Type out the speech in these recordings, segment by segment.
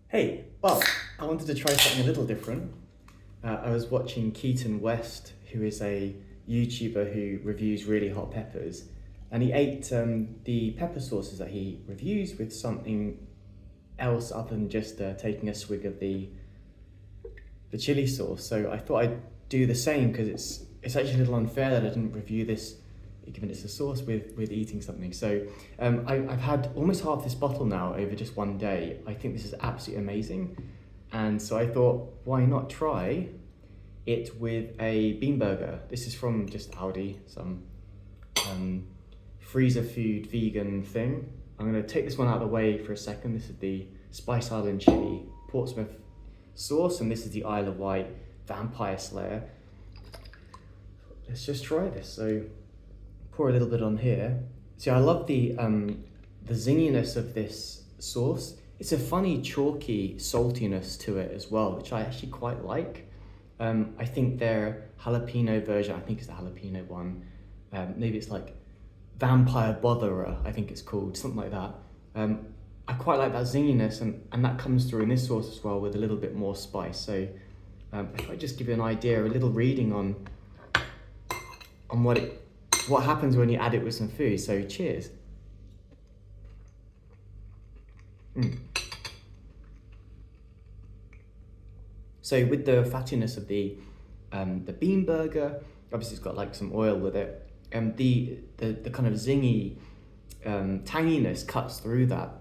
Hey, well, I wanted to try something a little different. I was watching Keaton West, who is a YouTuber who reviews really hot peppers, and he ate the pepper sauces that he reviews with something else other than just taking a swig of the chili sauce. So I thought I'd do the same because it's actually a little unfair that I didn't review this, given it's a sauce with eating something. So I've had almost half this bottle now over just one day. I think this is absolutely amazing, and so I thought, why not try it with a bean burger? This is from just Aldi, some freezer food vegan thing. I'm going to take this one out of the way for a second. This is the Spice Island Chili Portsmouth sauce, and this is the Isle of Wight Vampire Slayer. Let's just try this. So pour a little bit on here. See, I love the zinginess of this sauce. It's a funny chalky saltiness to it as well, which I actually quite like. I think their jalapeno version, I think it's the jalapeno one. Maybe it's like Vampire Botherer, I think it's called, something like that. I quite like that zinginess, and that comes through in this sauce as well with a little bit more spice. So if I just give you an idea, a little reading on what happens when you add it with some food. So cheers. So with the fattiness of the bean burger, obviously it's got like some oil with it, and the kind of zingy tanginess cuts through that,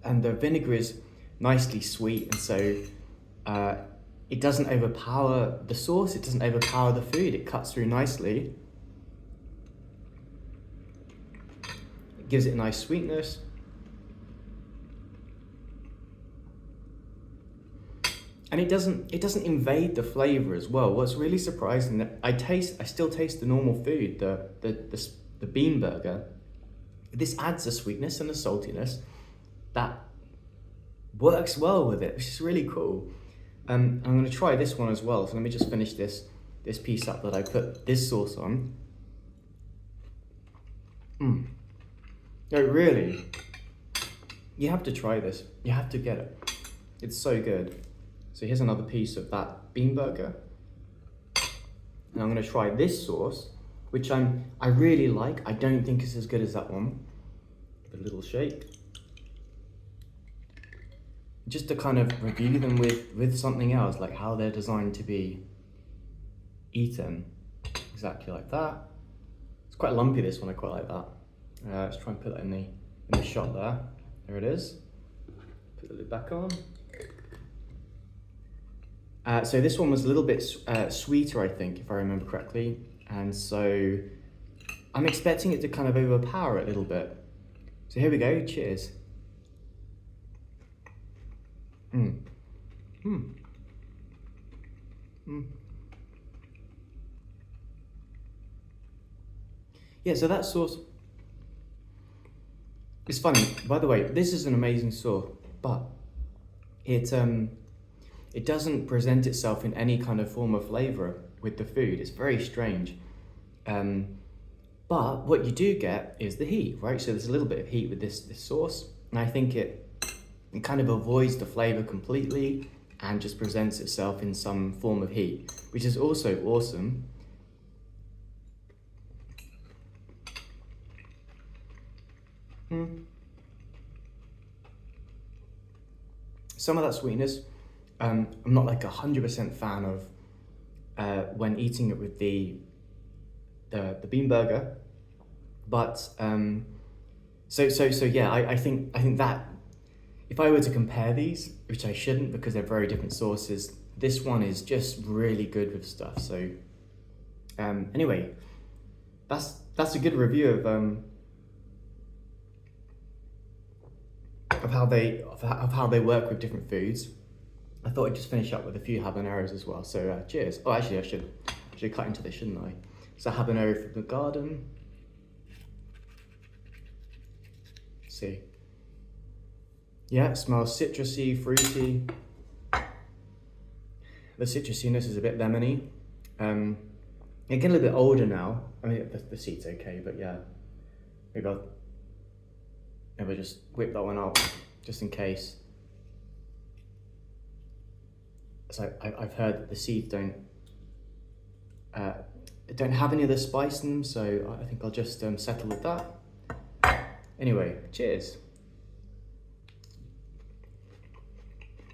and the vinegar is nicely sweet, and so it doesn't overpower the sauce, it doesn't overpower the food, it cuts through nicely. It gives it a nice sweetness. And it doesn't invade the flavor as well. What's really surprising that I still taste the normal food, the bean burger. This adds a sweetness and a saltiness that works well with it, which is really cool. I'm going to try this one as well. So let me just finish this piece up that I put this sauce on. No, really, you have to try this. You have to get it. It's so good. So here's another piece of that bean burger. And I'm going to try this sauce, which I really like. I don't think it's as good as that one. Give it a little shake. Just to kind of review them with something else, like how they're designed to be eaten. Exactly like that. It's quite lumpy, this one, I quite like that. Let's try and put that in the shot there. There it is. Put the lid back on. So this one was a little bit sweeter, I think, if I remember correctly. And so I'm expecting it to kind of overpower it a little bit. So here we go, cheers. Yeah, so that sauce is funny. By the way, this is an amazing sauce, but it doesn't present itself in any kind of form of flavor with the food. It's very strange. But what you do get is the heat, right? So there's a little bit of heat with this sauce, and I think it kind of avoids the flavor completely and just presents itself in some form of heat, which is also awesome. Some of that sweetness, I'm not like 100% fan of when eating it with the bean burger, but so yeah, I think that if I were to compare these, which I shouldn't because they're very different sauces, this one is just really good with stuff. So anyway, that's a good review of how they work with different foods. I thought I'd just finish up with a few habaneros as well. So cheers. Oh, actually, I should cut into this, shouldn't I? So habanero from the garden. Let's see. Yeah, it smells citrusy, fruity. The citrusiness is a bit lemony. They're getting a little bit older now. I mean, the seat's okay, but yeah. Maybe I'll just whip that one up, just in case. because I've heard that the seeds don't have any of the spice in them, so I think I'll just settle with that. Anyway, cheers.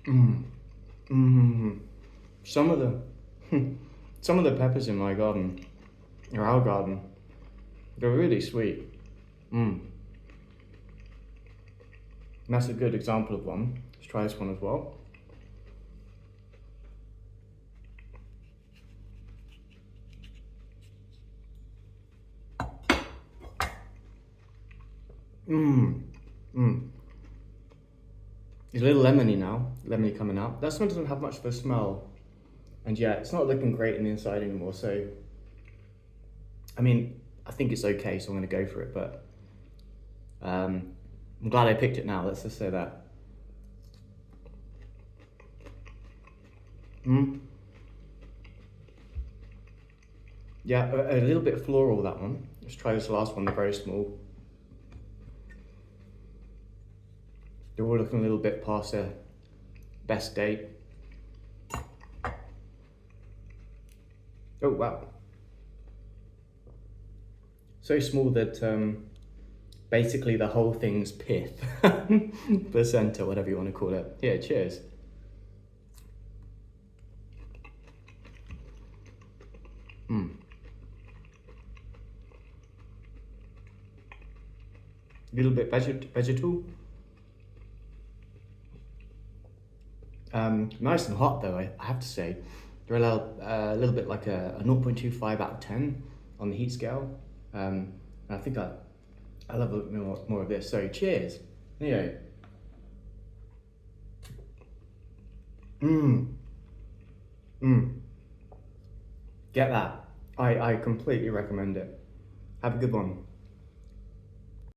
Some of the peppers in my garden, or our garden, they're really sweet. And that's a good example of one. Let's try this one as well. It's a little lemony now, lemony coming out. That one doesn't have much of a smell. And yeah, it's not looking great on the inside anymore, so I mean, I think it's okay, so I'm gonna go for it, but I'm glad I picked it now, let's just say that. Yeah, a little bit floral, that one. Let's try this last one, the very small. They're all looking a little bit past their best date. Oh, wow. So small that basically the whole thing's pith. Placenta, whatever you want to call it. Yeah, cheers. A little bit vegetal. Nice and hot though, I have to say. They're a little bit like a 0.25 out of 10 on the heat scale. And I think I love a little more of this. So cheers. Anyway. Get that. I completely recommend it. Have a good one.